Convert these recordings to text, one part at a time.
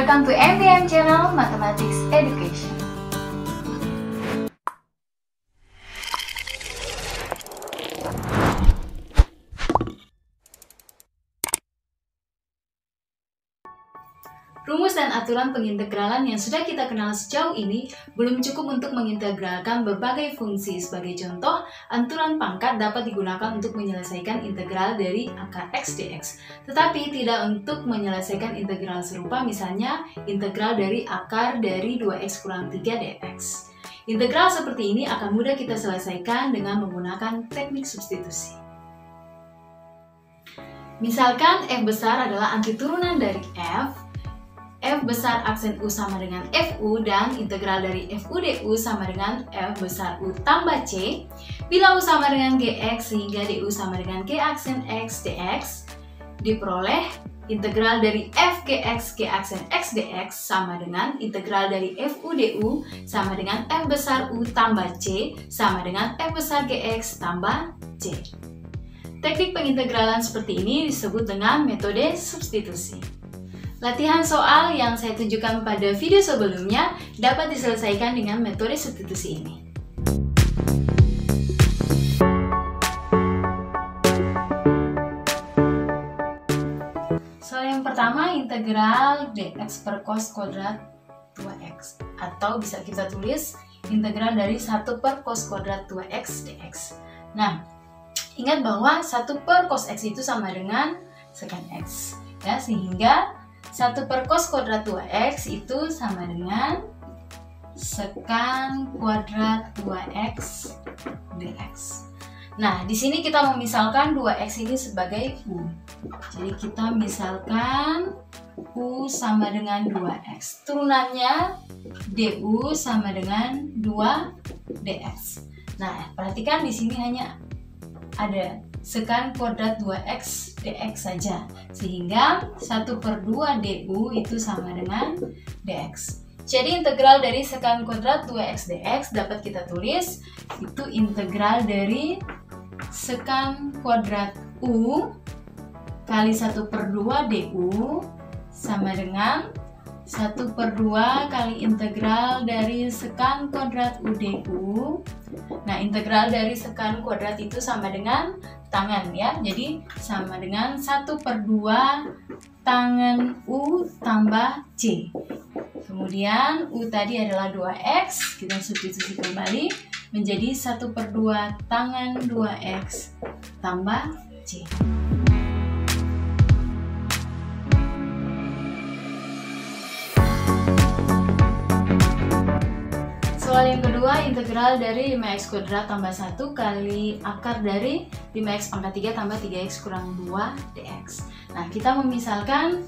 Welcome to MDM Channel Mathematics Education. Rumus dan aturan pengintegralan yang sudah kita kenal sejauh ini belum cukup untuk mengintegralkan berbagai fungsi. Sebagai contoh, aturan pangkat dapat digunakan untuk menyelesaikan integral dari akar x dx, tetapi tidak untuk menyelesaikan integral serupa, misalnya integral dari akar dari 2x kurang 3 dx. Integral seperti ini akan mudah kita selesaikan dengan menggunakan teknik substitusi. Misalkan f besar adalah antiturunan dari f besar aksen U sama dengan FU, dan integral dari FU DU sama dengan F besar U tambah C. Bila U sama dengan GX sehingga DU sama dengan G aksen X DX, diperoleh integral dari F GX G aksen X DX sama dengan integral dari FU DU sama dengan F besar U tambah C sama dengan F besar GX tambah C. Teknik pengintegralan seperti ini disebut dengan metode substitusi. Latihan soal yang saya tunjukkan pada video sebelumnya dapat diselesaikan dengan metode substitusi ini. Soal yang pertama, integral dx per cos kuadrat 2x, atau bisa kita tulis integral dari 1 per cos kuadrat 2x dx. Nah, ingat bahwa 1 per cos x itu sama dengan sekan x, ya, sehingga 1 per cos kuadrat 2x itu sama dengan sekan kuadrat 2x dx. Nah, di sini kita memisalkan 2x ini sebagai U. Jadi kita misalkan U sama dengan 2x. Turunannya du sama dengan 2 dx. Nah, perhatikan di sini hanya ada sekan kuadrat 2x dx saja, sehingga 1 per 2 du itu sama dengan dx. Jadi integral dari sekan kuadrat 2x dx dapat kita tulis itu integral dari sekan kuadrat u kali 1 per 2 du sama dengan 1 per 2 kali integral dari sekan kuadrat u du. Nah, integral dari sekan kuadrat itu sama dengan tangan, ya. Jadi sama dengan 1 per 2 tangan u tambah c. Kemudian u tadi adalah 2x, kita substitusi kembali menjadi 1 per 2 tangan 2x tambah c. Soal yang kedua, integral dari 5x kuadrat tambah 1 kali akar dari 5x pangkat 3 tambah 3x kurang 2 dx. Nah, kita memisalkan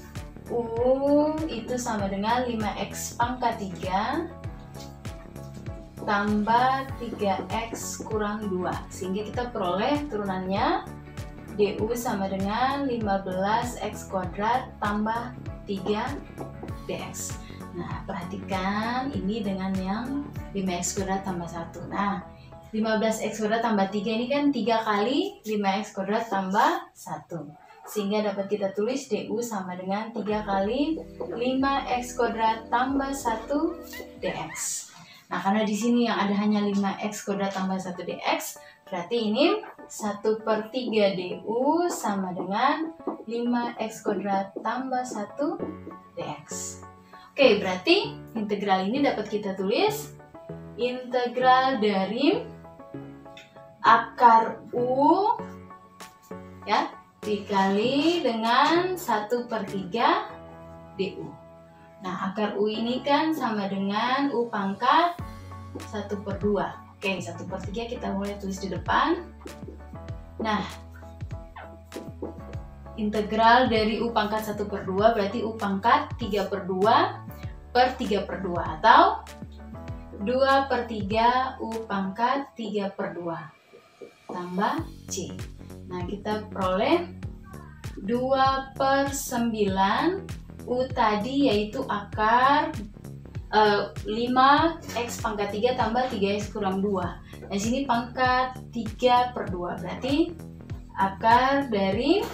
U itu sama dengan 5x pangkat 3 tambah 3x kurang 2, sehingga kita peroleh turunannya du sama dengan 15x kuadrat tambah 3 dx. Nah, perhatikan ini dengan yang 5x kuadrat tambah 1. Nah, 15x kuadrat tambah 3 ini kan 3 kali 5x kuadrat tambah 1. Sehingga dapat kita tulis du sama dengan 3 kali 5x kuadrat tambah 1 dx. Nah, karena di sini yang ada hanya 5x kuadrat tambah 1 dx, berarti ini 1 per 3 du sama dengan 5x kuadrat tambah 1 dx. Oke, berarti integral ini dapat kita tulis integral dari akar U, ya, dikali dengan 1 per 3 du. Nah, akar U ini kan sama dengan U pangkat 1 per 2. Oke, 1 per 3 kita mulai tulis di depan. Nah, integral dari U pangkat 1 per 2 berarti U pangkat 3 per 2 per 3 per 2, atau 2 per 3 U pangkat 3 per 2 tambah C. Nah, kita peroleh 2 per 9 U tadi yaitu akar 5x pangkat 3 tambah 3x kurang 2. Nah, sini pangkat 3 per 2, berarti akar dari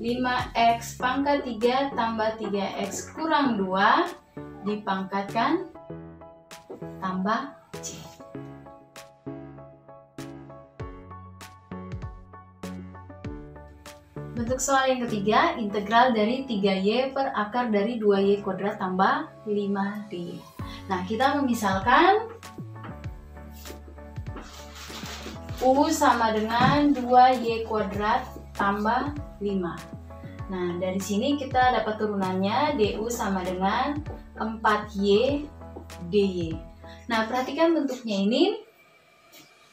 5x pangkat 3 tambah 3x kurang 2 dipangkatkan tambah C. Bentuk soal yang ketiga, integral dari 3y per akar dari 2y kuadrat tambah 5dy. Nah, kita memisalkan U sama dengan 2y kuadrat tambah 5. Nah, dari sini kita dapat turunannya du sama dengan 4y dy. Nah, perhatikan bentuknya ini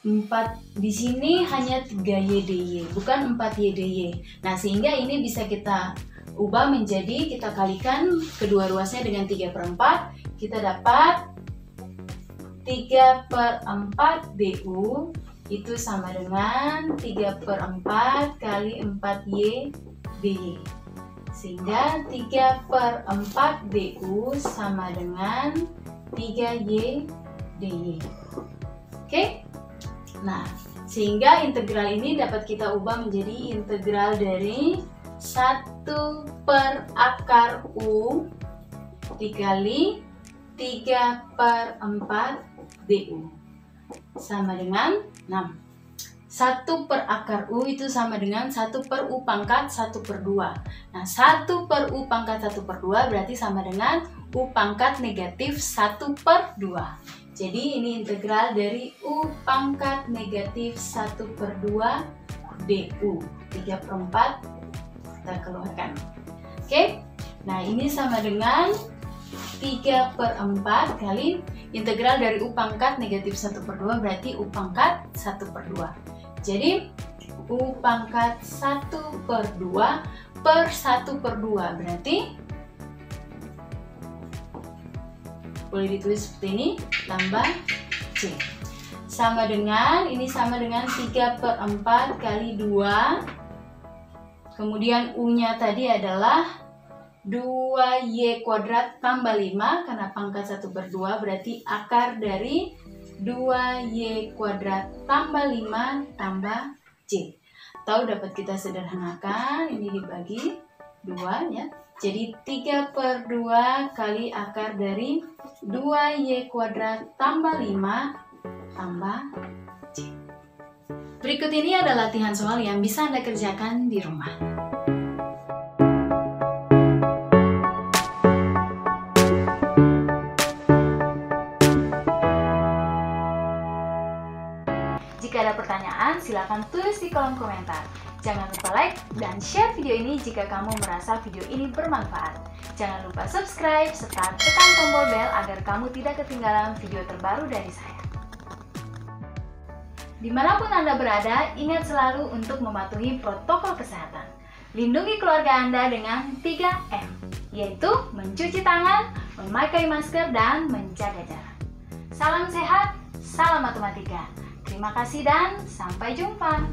4 di sini hanya 3y dy, bukan 4y dy. Nah, sehingga ini bisa kita ubah menjadi, kita kalikan kedua ruasnya dengan 3/4, kita dapat 3/4 du itu sama dengan 3/4 kali 4y dy. Sehingga 3/4 du sama dengan 3y dy. Oke? Nah, sehingga integral ini dapat kita ubah menjadi integral dari 1 per akar U dikali 3/4 du sama dengan 6. 1 per akar U itu sama dengan 1 per U pangkat 1/2. Nah, 1 per U pangkat 1/2 berarti sama dengan U pangkat negatif 1/2. Jadi ini integral dari U pangkat negatif 1/2 du. 3/4 kita keluarkan. Oke, nah ini sama dengan 3/4 kali integral dari U pangkat negatif 1/2 berarti U pangkat 1/2. Jadi U pangkat 1/2 per 1/2 berarti boleh ditulis seperti ini, tambah C. Sama dengan, ini sama dengan 3/4 kali 2. Kemudian U-nya tadi adalah 2y kuadrat tambah 5, karena pangkat 1/2 berarti akar dari 2y kuadrat tambah 5 tambah C. Atau dapat kita sederhanakan, ini dibagi 2 ya. Jadi 3/2 kali akar dari 2y kuadrat tambah 5 tambah C. Berikut ini adalah latihan soal yang bisa Anda kerjakan di rumah. Jika ada pertanyaan, silakan tulis di kolom komentar. Jangan lupa like dan share video ini jika kamu merasa video ini bermanfaat. Jangan lupa subscribe serta tekan tombol bel agar kamu tidak ketinggalan video terbaru dari saya. Dimanapun Anda berada, ingat selalu untuk mematuhi protokol kesehatan. Lindungi keluarga Anda dengan 3M, yaitu mencuci tangan, memakai masker, dan menjaga jarak. Salam sehat, salam matematika. Terima kasih dan sampai jumpa.